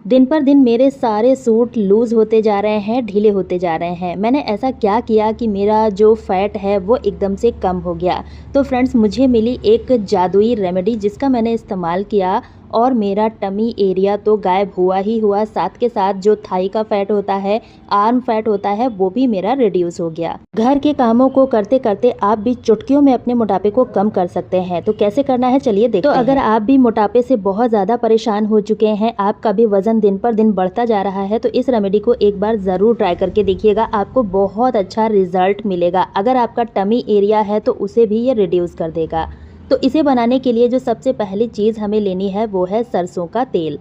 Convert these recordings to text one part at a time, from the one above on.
दिन पर दिन मेरे सारे सूट लूज़ होते जा रहे हैं, ढीले होते जा रहे हैं। मैंने ऐसा क्या किया कि मेरा जो फैट है वो एकदम से कम हो गया। तो फ्रेंड्स, मुझे मिली एक जादुई रेमेडी जिसका मैंने इस्तेमाल किया और मेरा टमी एरिया तो गायब हुआ ही हुआ, साथ के साथ जो थाई का फैट होता है, आर्म फैट होता है, वो भी मेरा रिड्यूस हो गया। घर के कामों को करते करते आप भी चुटकियों में अपने मोटापे को कम कर सकते हैं। तो कैसे करना है, चलिए देखते हैं। तो अगर आप भी मोटापे से बहुत ज़्यादा परेशान हो चुके हैं, आपका भी वजन दिन पर दिन बढ़ता जा रहा है, तो इस रेमेडी को एक बार ज़रूर ट्राई करके देखिएगा, आपको बहुत अच्छा रिजल्ट मिलेगा। अगर आपका टमी एरिया है तो उसे भी ये रिड्यूस कर देगा। तो इसे बनाने के लिए जो सबसे पहली चीज़ हमें लेनी है वो है सरसों का तेल।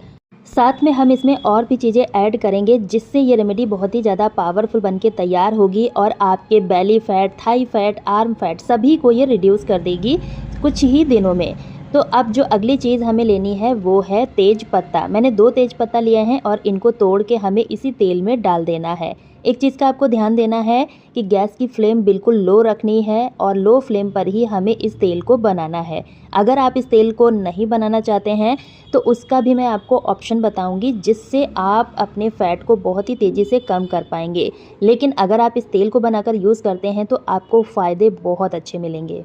साथ में हम इसमें और भी चीज़ें ऐड करेंगे जिससे ये रेमेडी बहुत ही ज़्यादा पावरफुल बनके तैयार होगी और आपके belly fat, Thai fat, arm fat सभी को ये रिड्यूस कर देगी कुछ ही दिनों में। तो अब जो अगली चीज़ हमें लेनी है वो है तेज पत्ता। मैंने 2 तेज पत्ता लिए हैं और इनको तोड़ के हमें इसी तेल में डाल देना है। एक चीज़ का आपको ध्यान देना है कि गैस की फ्लेम बिल्कुल लो रखनी है और लो फ्लेम पर ही हमें इस तेल को बनाना है। अगर आप इस तेल को नहीं बनाना चाहते हैं तो उसका भी मैं आपको ऑप्शन बताऊंगी जिससे आप अपने फ़ैट को बहुत ही तेज़ी से कम कर पाएंगे। लेकिन अगर आप इस तेल को बनाकर यूज़ करते हैं तो आपको फ़ायदे बहुत अच्छे मिलेंगे।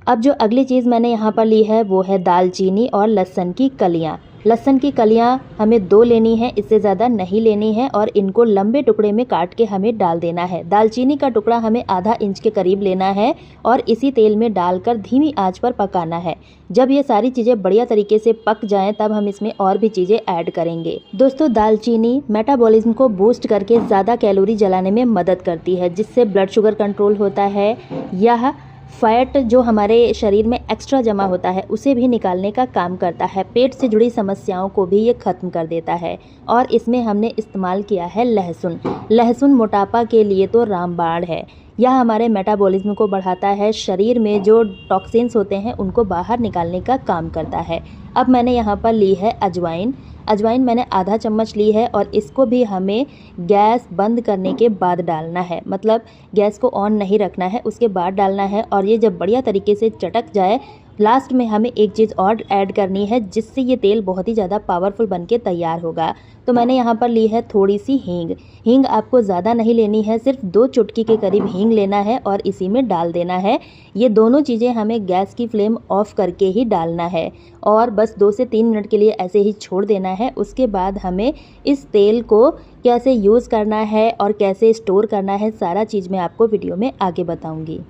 अब जो अगली चीज़ मैंने यहाँ पर ली है वो है दालचीनी और लहसुन की कलियाँ। लहसुन की कलियाँ हमें 2 लेनी है, इससे ज़्यादा नहीं लेनी है और इनको लंबे टुकड़े में काट के हमें डाल देना है। दालचीनी का टुकड़ा हमें आधा इंच के करीब लेना है और इसी तेल में डालकर धीमी आंच पर पकाना है। जब ये सारी चीज़ें बढ़िया तरीके से पक जाएं तब हम इसमें और भी चीज़ें ऐड करेंगे। दोस्तों, दालचीनी मेटाबॉलिज्म को बूस्ट करके ज़्यादा कैलोरी जलाने में मदद करती है जिससे ब्लड शुगर कंट्रोल होता है। यह फैट जो हमारे शरीर में एक्स्ट्रा जमा होता है उसे भी निकालने का काम करता है। पेट से जुड़ी समस्याओं को भी ये ख़त्म कर देता है। और इसमें हमने इस्तेमाल किया है लहसुन। लहसुन मोटापा के लिए तो रामबाण है। यह हमारे मेटाबॉलिज्म को बढ़ाता है, शरीर में जो टॉक्सिन्स होते हैं उनको बाहर निकालने का काम करता है। अब मैंने यहाँ पर ली है अजवाइन। अजवाइन मैंने आधा चम्मच ली है और इसको भी हमें गैस बंद करने के बाद डालना है, मतलब गैस को ऑन नहीं रखना है, उसके बाद डालना है। और ये जब बढ़िया तरीके से चटक जाए, लास्ट में हमें एक चीज़ और ऐड करनी है जिससे ये तेल बहुत ही ज़्यादा पावरफुल बनके तैयार होगा। तो मैंने यहाँ पर ली है थोड़ी सी हींग। हींग आपको ज़्यादा नहीं लेनी है, सिर्फ 2 चुटकी के करीब हींग लेना है और इसी में डाल देना है। ये दोनों चीज़ें हमें गैस की फ्लेम ऑफ करके ही डालना है और बस 2 से 3 मिनट के लिए ऐसे ही छोड़ देना है। उसके बाद हमें इस तेल को कैसे यूज़ करना है और कैसे स्टोर करना है, सारा चीज़ मैं आपको वीडियो में आगे बताऊँगी।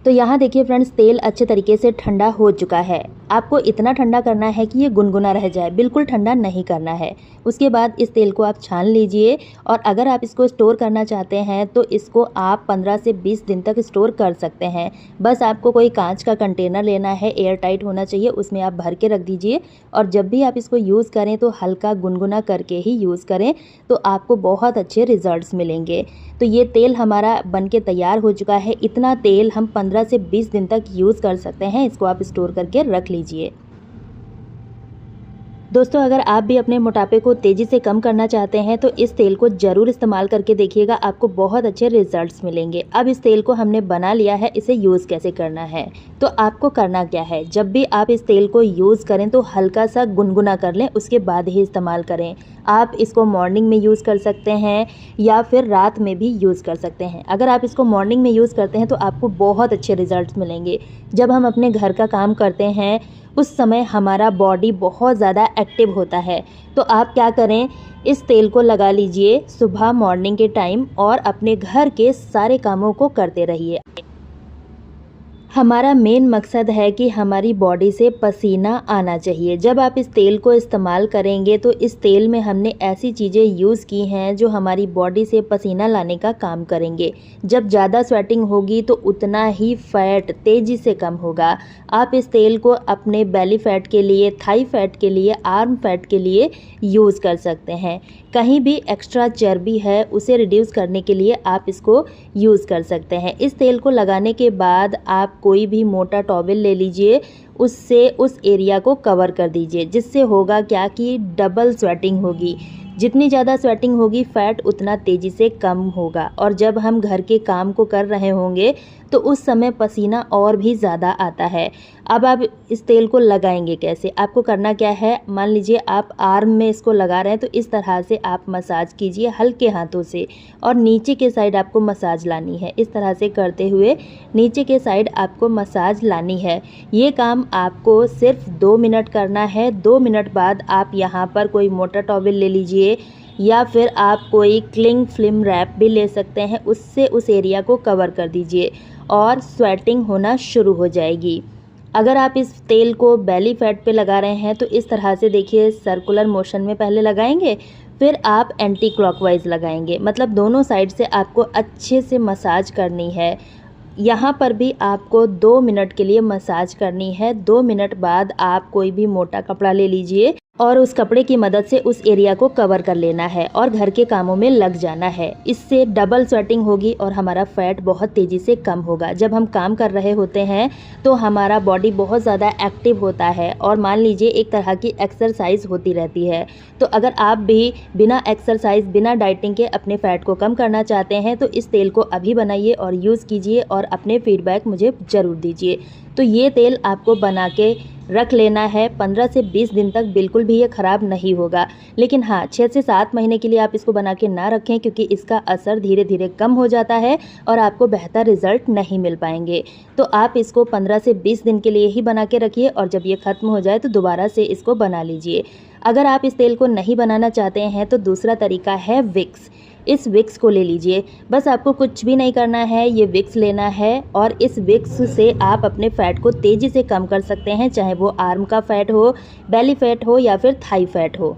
तो यहाँ देखिए फ्रेंड्स, तेल अच्छे तरीके से ठंडा हो चुका है। आपको इतना ठंडा करना है कि ये गुनगुना रह जाए, बिल्कुल ठंडा नहीं करना है। उसके बाद इस तेल को आप छान लीजिए और अगर आप इसको स्टोर करना चाहते हैं तो इसको आप 15 से 20 दिन तक स्टोर कर सकते हैं। बस आपको कोई कांच का कंटेनर लेना है, एयर टाइट होना चाहिए, उसमें आप भर के रख दीजिए और जब भी आप इसको यूज़ करें तो हल्का गुनगुना करके ही यूज़ करें, तो आपको बहुत अच्छे रिजल्ट्स मिलेंगे। तो ये तेल हमारा बनके तैयार हो चुका है। इतना तेल हम 15 से 20 दिन तक यूज़ कर सकते हैं। इसको आप स्टोर करके रख लीजिए। दोस्तों, अगर आप भी अपने मोटापे को तेज़ी से कम करना चाहते हैं तो इस तेल को ज़रूर इस्तेमाल करके देखिएगा, आपको बहुत अच्छे रिजल्ट्स मिलेंगे। अब इस तेल को हमने बना लिया है, इसे यूज़ कैसे करना है? तो आपको करना क्या है, जब भी आप इस तेल को यूज़ करें तो हल्का सा गुनगुना कर लें, उसके बाद ही इस्तेमाल करें। आप इसको मॉर्निंग में यूज़ कर सकते हैं या फिर रात में भी यूज़ कर सकते हैं। अगर आप इसको मॉर्निंग में यूज़ करते हैं तो आपको बहुत अच्छे रिजल्ट्स मिलेंगे। जब हम अपने घर का काम करते हैं उस समय हमारा बॉडी बहुत ज़्यादा एक्टिव होता है। तो आप क्या करें, इस तेल को लगा लीजिए सुबह मॉर्निंग के टाइम और अपने घर के सारे कामों को करते रहिए। हमारा मेन मकसद है कि हमारी बॉडी से पसीना आना चाहिए। जब आप इस तेल को इस्तेमाल करेंगे तो इस तेल में हमने ऐसी चीज़ें यूज़ की हैं जो हमारी बॉडी से पसीना लाने का काम करेंगे। जब ज़्यादा स्वेटिंग होगी तो उतना ही फैट तेज़ी से कम होगा। आप इस तेल को अपने बेली फैट के लिए, थाई फैट के लिए, आर्म फैट के लिए यूज़ कर सकते हैं। कहीं भी एक्स्ट्रा चर्बी है उसे रिड्यूस करने के लिए आप इसको यूज़ कर सकते हैं। इस तेल को लगाने के बाद आप कोई भी मोटा टॉवेल ले लीजिए, उससे उस एरिया को कवर कर दीजिए, जिससे होगा क्या कि डबल स्वेटिंग होगी। जितनी ज़्यादा स्वेटिंग होगी फैट उतना तेज़ी से कम होगा और जब हम घर के काम को कर रहे होंगे तो उस समय पसीना और भी ज़्यादा आता है। अब आप इस तेल को लगाएंगे कैसे? आपको करना क्या है, मान लीजिए आप आर्म में इसको लगा रहे हैं तो इस तरह से आप मसाज कीजिए हल्के हाथों से और नीचे के साइड आपको मसाज लानी है। इस तरह से करते हुए नीचे के साइड आपको मसाज लानी है। ये काम आपको सिर्फ 2 मिनट करना है। 2 मिनट बाद आप यहाँ पर कोई मोटा टॉवल ले लीजिए या फिर आप कोई क्लिंग फिल्म रैप भी ले सकते हैं, उससे उस एरिया को कवर कर दीजिए और स्वेटिंग होना शुरू हो जाएगी। अगर आप इस तेल को बेली फैट पे लगा रहे हैं तो इस तरह से देखिए, सर्कुलर मोशन में पहले लगाएंगे, फिर आप एंटी क्लॉकवाइज लगाएंगे, मतलब दोनों साइड से आपको अच्छे से मसाज करनी है। यहाँ पर भी आपको 2 मिनट के लिए मसाज करनी है। 2 मिनट बाद आप कोई भी मोटा कपड़ा ले लीजिए और उस कपड़े की मदद से उस एरिया को कवर कर लेना है और घर के कामों में लग जाना है। इससे डबल स्वेटिंग होगी और हमारा फैट बहुत तेज़ी से कम होगा। जब हम काम कर रहे होते हैं तो हमारा बॉडी बहुत ज़्यादा एक्टिव होता है और मान लीजिए एक तरह की एक्सरसाइज होती रहती है। तो अगर आप भी बिना एक्सरसाइज, बिना डाइटिंग के अपने फ़ैट को कम करना चाहते हैं तो इस तेल को अभी बनाइए और यूज़ कीजिए और अपने फीडबैक मुझे ज़रूर दीजिए। तो ये तेल आपको बना के रख लेना है 15 से 20 दिन तक, बिल्कुल भी ये ख़राब नहीं होगा। लेकिन हाँ, 6 से 7 महीने के लिए आप इसको बना के ना रखें, क्योंकि इसका असर धीरे धीरे कम हो जाता है और आपको बेहतर रिजल्ट नहीं मिल पाएंगे। तो आप इसको 15 से 20 दिन के लिए ही बना के रखिए और जब ये ख़त्म हो जाए तो दोबारा से इसको बना लीजिए। अगर आप इस तेल को नहीं बनाना चाहते हैं तो दूसरा तरीका है विक्स। इस विक्स को ले लीजिए। बस आपको कुछ भी नहीं करना है, ये विक्स लेना है और इस विक्स से आप अपने फ़ैट को तेज़ी से कम कर सकते हैं, चाहे वो आर्म का फ़ैट हो, बेली फैट हो या फिर थाई फैट हो।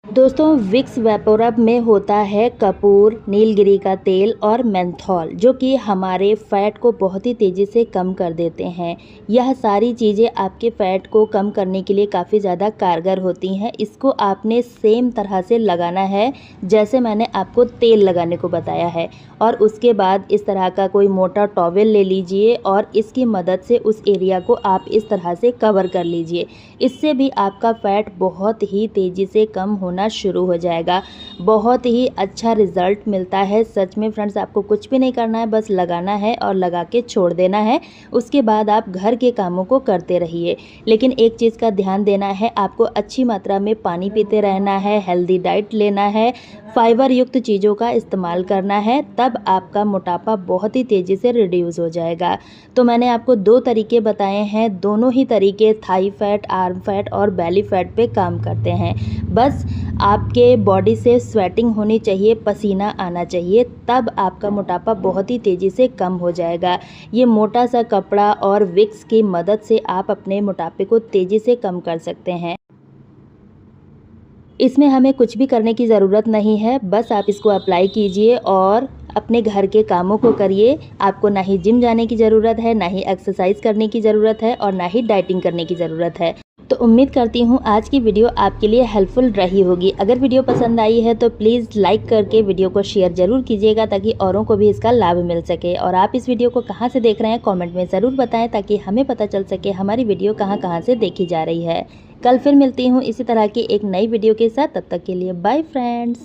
दोस्तों, विक्स वेपोरब में होता है कपूर, नीलगिरी का तेल और मेंथॉल, जो कि हमारे फ़ैट को बहुत ही तेज़ी से कम कर देते हैं। यह सारी चीज़ें आपके फ़ैट को कम करने के लिए काफ़ी ज़्यादा कारगर होती हैं। इसको आपने सेम तरह से लगाना है जैसे मैंने आपको तेल लगाने को बताया है और उसके बाद इस तरह का कोई मोटा टॉवेल ले लीजिए और इसकी मदद से उस एरिया को आप इस तरह से कवर कर लीजिए। इससे भी आपका फ़ैट बहुत ही तेज़ी से कम होना शुरू हो जाएगा। बहुत ही अच्छा रिजल्ट मिलता है। सच में फ्रेंड्स, आपको कुछ भी नहीं करना है, बस लगाना है और लगा के छोड़ देना है। उसके बाद आप घर के कामों को करते रहिए। लेकिन एक चीज़ का ध्यान देना है, आपको अच्छी मात्रा में पानी पीते रहना है, हेल्दी डाइट लेना है, फाइबर युक्त चीज़ों का इस्तेमाल करना है, तब आपका मोटापा बहुत ही तेज़ी से रिड्यूस हो जाएगा। तो मैंने आपको 2 तरीके बताए हैं, दोनों ही तरीके थाई फैट, आर्म फैट और बेली फैट पे काम करते हैं। बस आपके बॉडी से स्वेटिंग होनी चाहिए, पसीना आना चाहिए, तब आपका मोटापा बहुत ही तेज़ी से कम हो जाएगा। ये मोटा सा कपड़ा और विक्स की मदद से आप अपने मोटापे को तेज़ी से कम कर सकते हैं। इसमें हमें कुछ भी करने की ज़रूरत नहीं है, बस आप इसको अप्लाई कीजिए और अपने घर के कामों को करिए। आपको ना ही जिम जाने की ज़रूरत है, ना ही एक्सरसाइज करने की ज़रूरत है और ना ही डाइटिंग करने की ज़रूरत है। तो उम्मीद करती हूँ आज की वीडियो आपके लिए हेल्पफुल रही होगी। अगर वीडियो पसंद आई है तो प्लीज़ लाइक करके वीडियो को शेयर ज़रूर कीजिएगा, ताकि औरों को भी इसका लाभ मिल सके। और आप इस वीडियो को कहाँ से देख रहे हैं कमेंट में ज़रूर बताएं, ताकि हमें पता चल सके हमारी वीडियो कहाँ कहाँ से देखी जा रही है। कल फिर मिलती हूँ इसी तरह की एक नई वीडियो के साथ। तब तक के लिए बाय फ्रेंड्स।